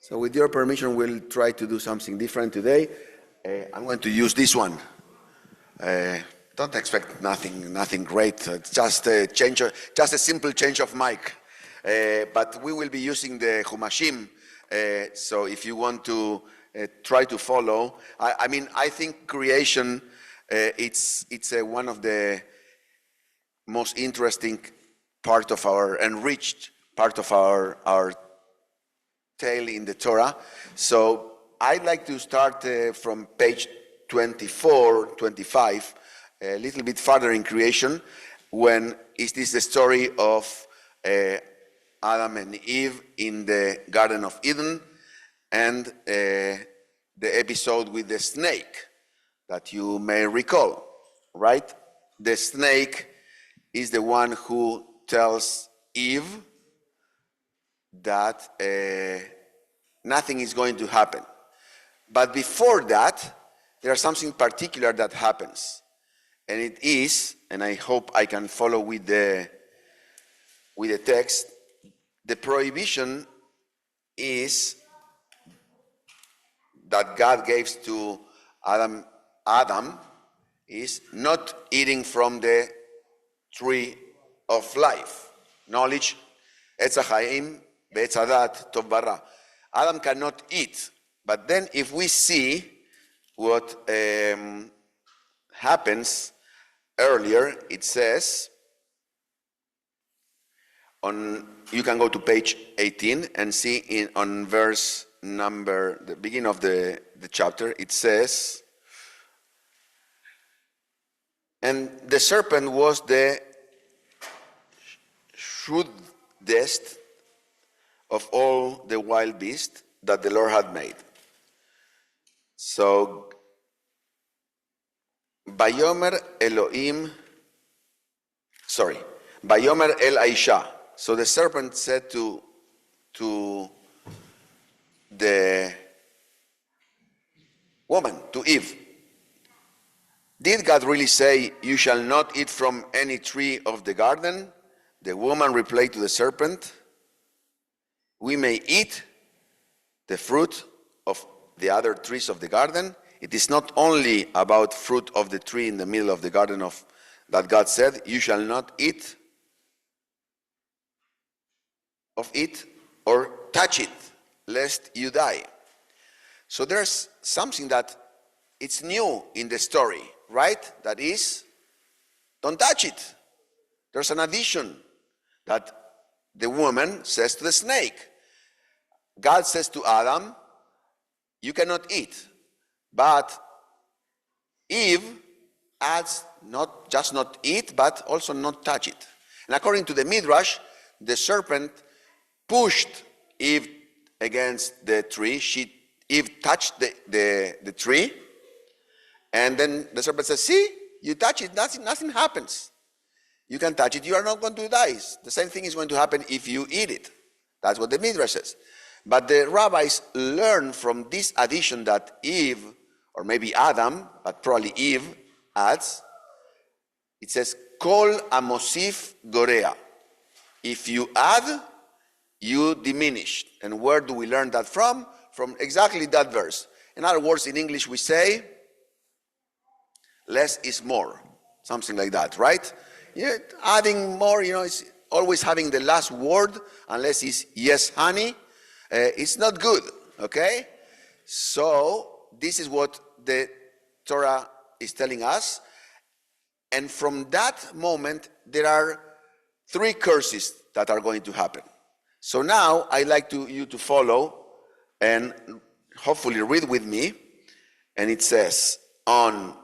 So with your permission, we'll try to do something different today. I'm going to use this one. Don't expect nothing great. It's just a simple change of mic. But we will be using the Humashim. So if you want to try to follow, I think creation, it's one of the most interesting part of our enriched part of our tale in the Torah. So I'd like to start from page 24, 25, a little bit further in creation, when it is the story of Adam and Eve in the Garden of Eden, and the episode with the snake that you may recall, right? The snake is the one who tells Eve that nothing is going to happen. But before that, there's something particular that happens. And it is, and I hope I can follow with the text, the prohibition is that God gives to Adam is not eating from the tree of life, knowledge, Etz HaChaim, Be'etz Hadat, Tov Bara. Adam cannot eat. But then if we see what happens earlier, it says, you can go to page 18 and see on verse number, the beginning of the chapter, it says, and the serpent was the shrewdest of all the wild beasts that the Lord had made. So, Bayomer El Aisha. So the serpent said to the woman, to Eve, did God really say, you shall not eat from any tree of the garden? The woman replied to the serpent, we may eat the fruit of the other trees of the garden. It is not only about fruit of the tree in the middle of the garden that God said, you shall not eat of it or touch it, lest you die. So there's something that it's new in the story, right? That is, don't touch it. There's an addition that the woman says to the snake. God says to Adam, you cannot eat. But Eve adds not just not eat, but also not touch it. And according to the Midrash, the serpent pushed Eve against the tree. Eve touched the tree. And then the serpent says, see, you touch it, nothing happens. You can touch it, you are not going to die. The same thing is going to happen if you eat it. That's what the Midrash says. But the rabbis learn from this addition that Eve, or maybe Adam, but probably Eve, adds, it says, Kol amosif gorea. If you add, you diminish. And where do we learn that from? From exactly that verse. In other words, in English we say, less is more. Something like that, right? Yeah, adding more, it's always having the last word, unless it's yes, honey. It's not good, okay? So this is what the Torah is telling us. And from that moment, there are 3 curses that are going to happen. So now I'd like you to follow and hopefully read with me. And it says on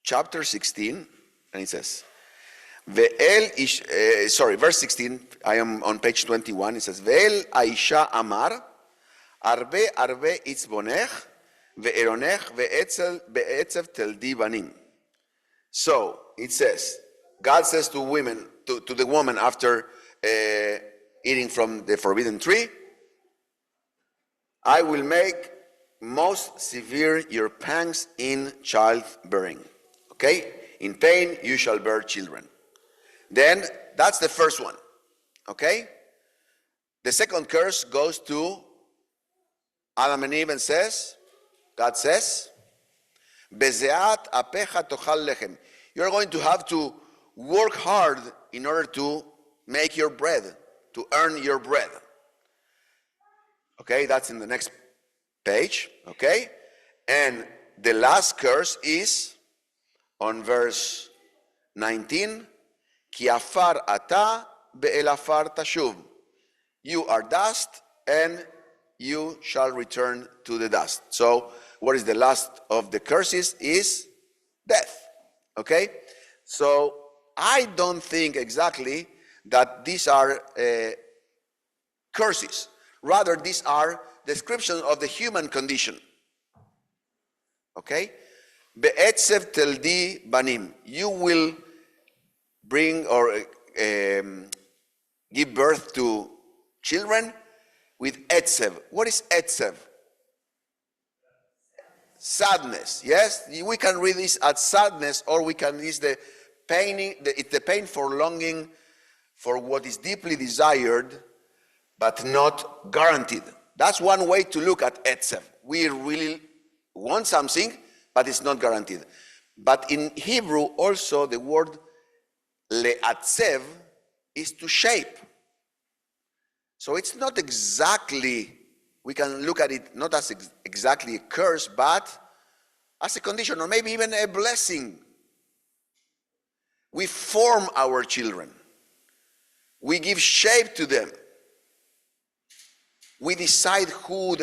chapter 16, and it says, verse 16, I am on page 21, it says, Ve'el Aisha Amar, Arbe itzbonech, ve'eronech ve'etzev teldi banim. So, it says, God says to the woman after eating from the forbidden tree, I will make most severe your pangs in childbearing. Okay? In pain you shall bear children. Then, that's the first one. Okay? The second curse goes to Adam and Eve and says, God says, Bezeat apecha tochal lechem. You're going to have to work hard in order to make your bread, to earn your bread. Okay, that's in the next page. Okay, and the last curse is on verse 19. Ki afar ata be'el afar tashuv. You are dust, and you shall return to the dust. So, what is the last of the curses is death. Okay? So, I don't think exactly that these are curses. Rather, these are descriptions of the human condition. Okay? Be'etzev teldi banim. You will bring or give birth to children with etzev. What is etzev? Sadness. Yes, we can read this as sadness, or we can use the pain. It's the pain for longing for what is deeply desired, but not guaranteed. That's one way to look at etzev. We really want something, but it's not guaranteed. But in Hebrew, also the word le'atzev is to shape. So it's not exactly, we can look at it not as exactly a curse, but as a condition, or maybe even a blessing. We form our children. We give shape to them. We decide who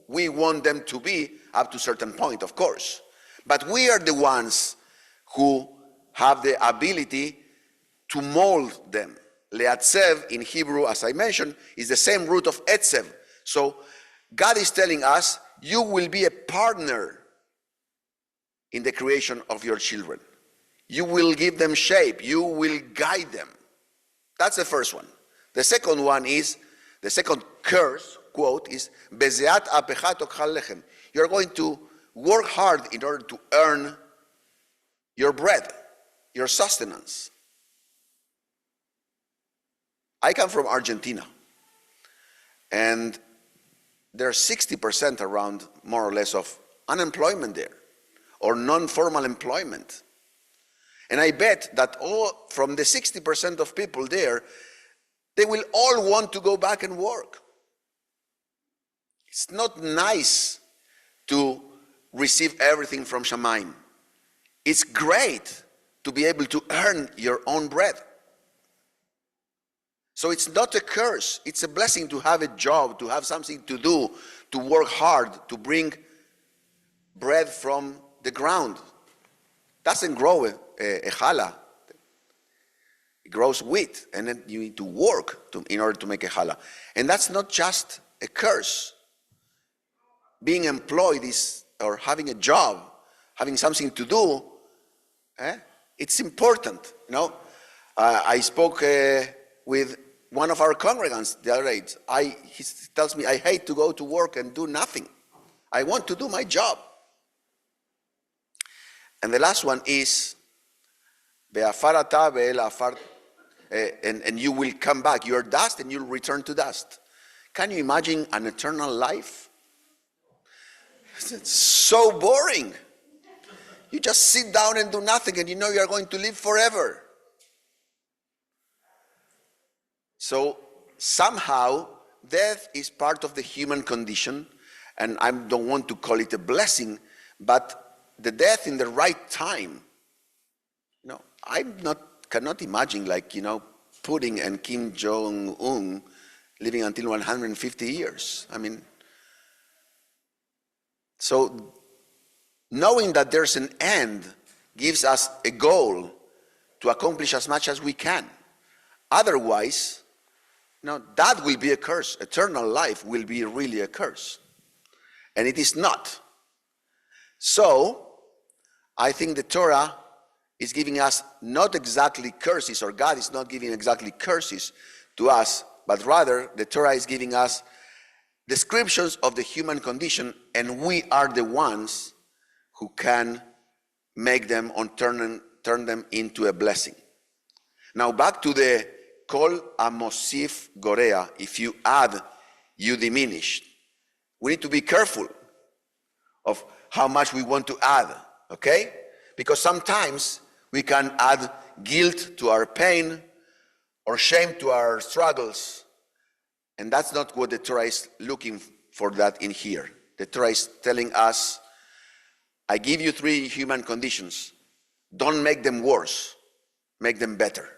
we want them to be up to a certain point, of course. But we are the ones who have the ability to mold them. Leatzev in Hebrew, as I mentioned, is the same root of etzev. So God is telling us, you will be a partner in the creation of your children. You will give them shape. You will guide them. That's the first one. The second one is, the second curse, quote, is, Bezeat apecha tochal lechem. You're going to work hard in order to earn your bread, your sustenance. I come from Argentina, and there's 60% around, more or less, of unemployment there, or non-formal employment. And I bet that from the 60% of people there, they will all want to go back and work. It's not nice to receive everything from Shamayim. It's great to be able to earn your own bread. So it's not a curse, it's a blessing to have a job, to have something to do, to work hard, to bring bread from the ground. Doesn't grow a challah. It grows wheat, and then you need to work in order to make a challah. And that's not just a curse. Being employed is, or having a job, having something to do, it's important. You know, I spoke with one of our congregants the other day. He tells me, I hate to go to work and do nothing. I want to do my job. And the last one is, and you will come back. You're dust and you'll return to dust. Can you imagine an eternal life? It's so boring. You just sit down and do nothing, and you know you're going to live forever. So somehow death is part of the human condition, and I don't want to call it a blessing, but the death in the right time. You know, cannot imagine, like, you know, Putin and Kim Jong-un living until 150 years. I mean, so knowing that there's an end gives us a goal to accomplish as much as we can. Otherwise, that will be a curse. Eternal life will be really a curse. And it is not. So, I think the Torah is giving us not exactly curses, or God is not giving exactly curses to us, but rather the Torah is giving us descriptions of the human condition, and we are the ones who can make them or turn them into a blessing. Now back to the Kol amosif gorea. If you add, you diminish. We need to be careful of how much we want to add, okay? Because sometimes we can add guilt to our pain or shame to our struggles. And that's not what the Torah is looking for that in here. The Torah is telling us, I give you 3 human conditions. Don't make them worse. Make them better.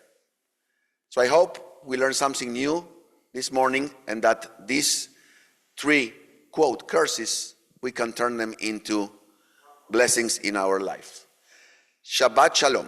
So I hope we learned something new this morning and that these 3, quote, curses, we can turn them into blessings in our life. Shabbat Shalom.